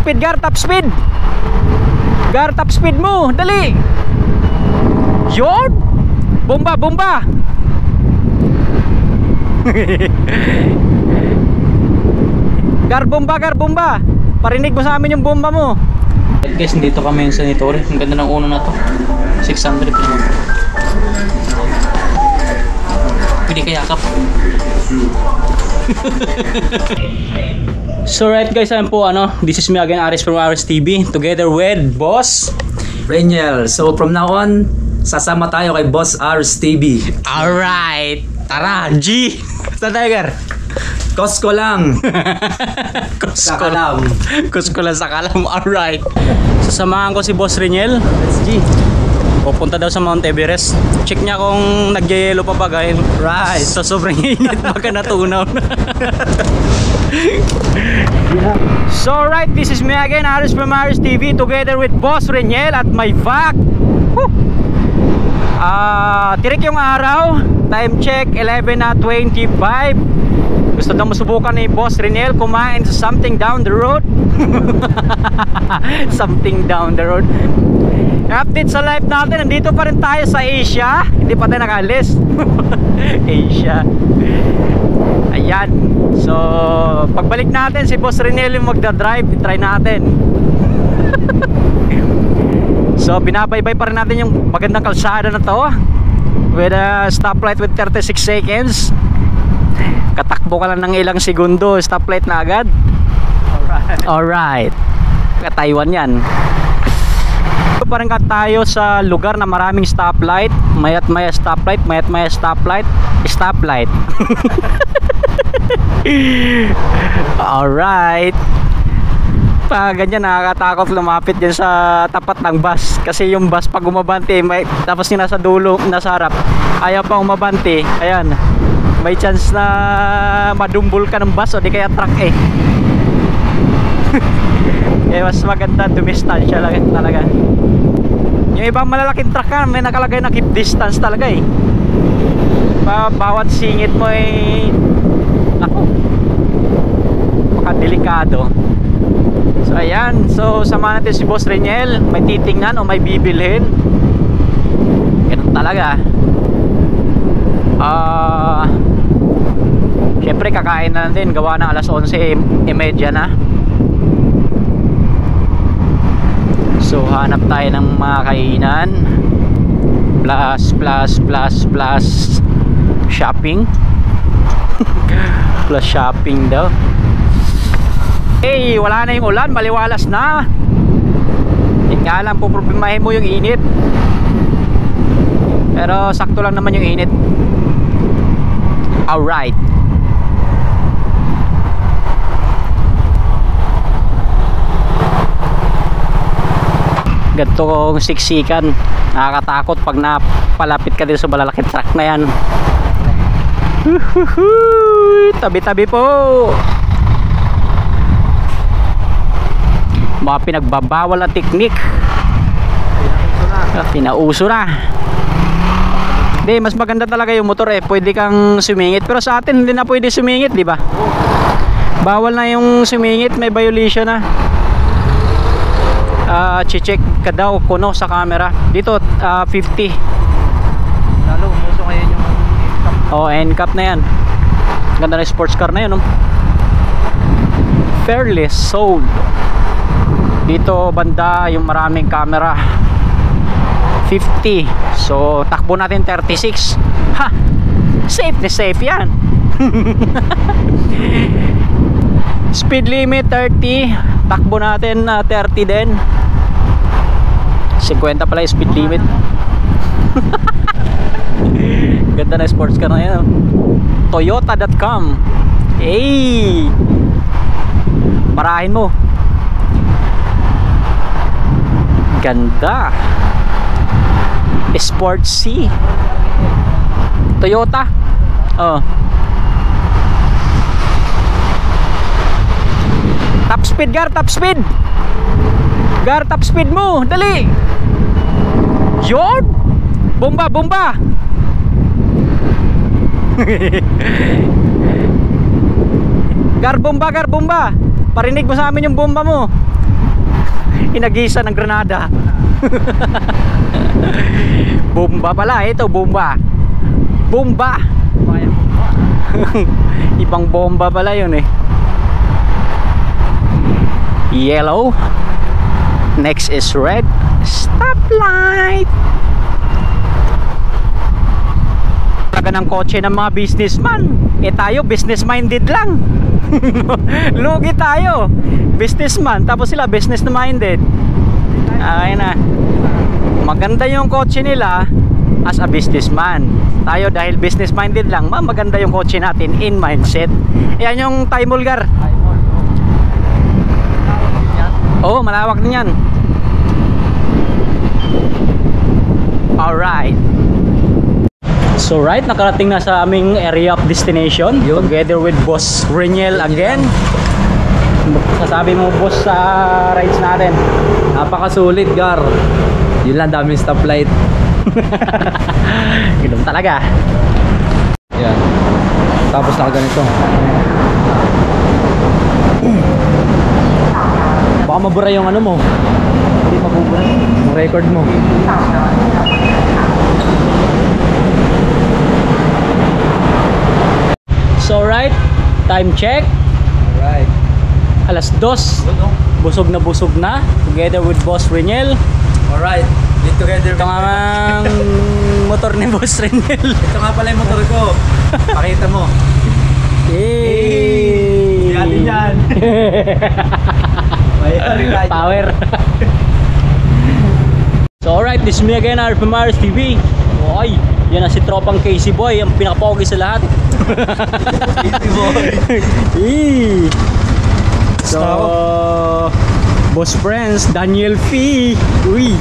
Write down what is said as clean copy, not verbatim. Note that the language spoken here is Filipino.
speed, Gar, top speed. Gar, top speed mo, dali. Yun. Bomba, bomba. Gar, bomba, Gar, bomba. Parinig mo sa amin yung bomba mo. Guys, dito kami yung sanitary. Ang ganda ng uno na to. 600 pesos. Pwede kayakap. So right guys, ayan po this is me again, Aris from Aris TV, together with Boss Reniel. So from now on, sasama tayo kay Boss Aris TV. Alright, tara G. Saan tayo, Gar? Costco lang. Costco lang. Costco lang sa Kalam. Alright. Sasamahan ko si Boss Reniel. Let's G. Pupunta daw sa Mount Everest. Check niya kung nagyayelo pa ba guys. Right. Sa sobrang init baka natunaw na. So right, this is me again, Aris from Aris TV, together with Boss Reniel at my vac. Tirik yung araw. Time check 11:25. Gusto daw masubukan ni Boss Reniel kumain sa something down the road. Something down the road. Update sa life natin, nandito pa rin tayo sa Asia. Hindi pa tayo nakalis. Asia. Ayan. So pagbalik natin, si Boss Reniel yung magdadrive. Try natin. So binabaybay pa rin natin yung magandang kalsada na to, with a stoplight with 36 seconds. Katakbo ka lang ng ilang segundo, stoplight na agad. Alright. Ka-Taiwan yan. Parang ka tayo sa lugar na maraming stoplight. Mayat maya stoplight, mayat maya stoplight. Stoplight. Alright. Pag ganyan, nakakatakot lumapit dyan sa tapat ng bus. Kasi yung bus pag umabante, tapos yung nasa dulo, nasa harap, ayaw pa umabante. Ayan, may chance na madumbol ka ng bus o di kaya truck eh. Eh, mas maganda dumistansya lang talaga. Yung ibang malalaking truck ka, may nakalagay na keep distance talaga eh. Bawat singit mo eh, ako, makadelikado. So ayan, so sama natin si Boss Reniel. May titingnan o may bibilhin. Ganun talaga. Siyempre kakain na natin, gawa na alas 11:30 na. So hanap tayo ng mga kainan. Plus shopping. Plus shopping daw. Hey, wala na yung ulan, maliwalas na. Hindi nga lang po, problemahin mo yung init. Pero sakto lang naman yung init. Alright. Ganito kong siksikan, nakakatakot pag napalapit ka din sa malalaking truck na yan. Tabi-tabi po. Mga pinagbabawal na teknik. Pinauso na. Hindi, mas maganda talaga yung motor eh. Pwede kang sumingit. Pero sa atin hindi na pwede sumingit, di ba? Bawal na yung sumingit, may violation na. Check ka daw kuno sa camera. Dito 50. Lalo, umuso ngayon yung NCAP. Oh, NCAP na yan. Ganda na sports car na yan, no? Fairly sold. Dito banda yung maraming camera. 50. So takbo natin 36. Ha! Safe na safe yan. Speed limit 30. Takbo natin 30 din. 50 pala yung speed limit. Ganda na sports car na yan. Toyota.com. Hey! Parahin mo. Ganda. Sport C. Toyota. Oh. Top speed, Gar, top speed. Gar, top speed mo, dali. Yun. Bomba, bomba. Gar, bomba, Gar, bomba. Parinig mo sa amin yung bomba mo. Inagisa ng granada. Bomba pala, ito bomba. Bomba. Ibang bomba pala yun eh. Yellow. Next is red. Stoplight. Talaga ng kotse ng mga businessman. Eh tayo business minded lang. Lugi tayo. Businessman tapos sila business minded. Ay na. Maganda yung kotse nila as a businessman. Tayo dahil business minded lang, maganda yung kotse natin in mindset. Yan yung Thai Mulgar. Oo, malawak din yan. Alright. So right, nakarating na sa aming area of destination. Together with Boss Reniel again. Sasabi mo boss sa rides natin? Napakasulit, Gar. Yun lang, daming stoplight. Ganun talaga. Yan. Tapos nakaganito. Baka mabura yung ano mo. Hindi mabubura yung record mo. So right, time check. Alright. Alas 2. Busog na. Together with Boss Reniel. Alright. Get together. Ito nga ang motor ni Boss Reniel. Ito nga pala yung motor ko. Pakita mo. Yay! Yan din yan. Power. So alright, this is me again, RP Mars TV. Oy, yan ang si tropang Casey Boy, ang pinakapogi sa lahat. Casey Boy. So, boss friends, Daniel Fee. Uy,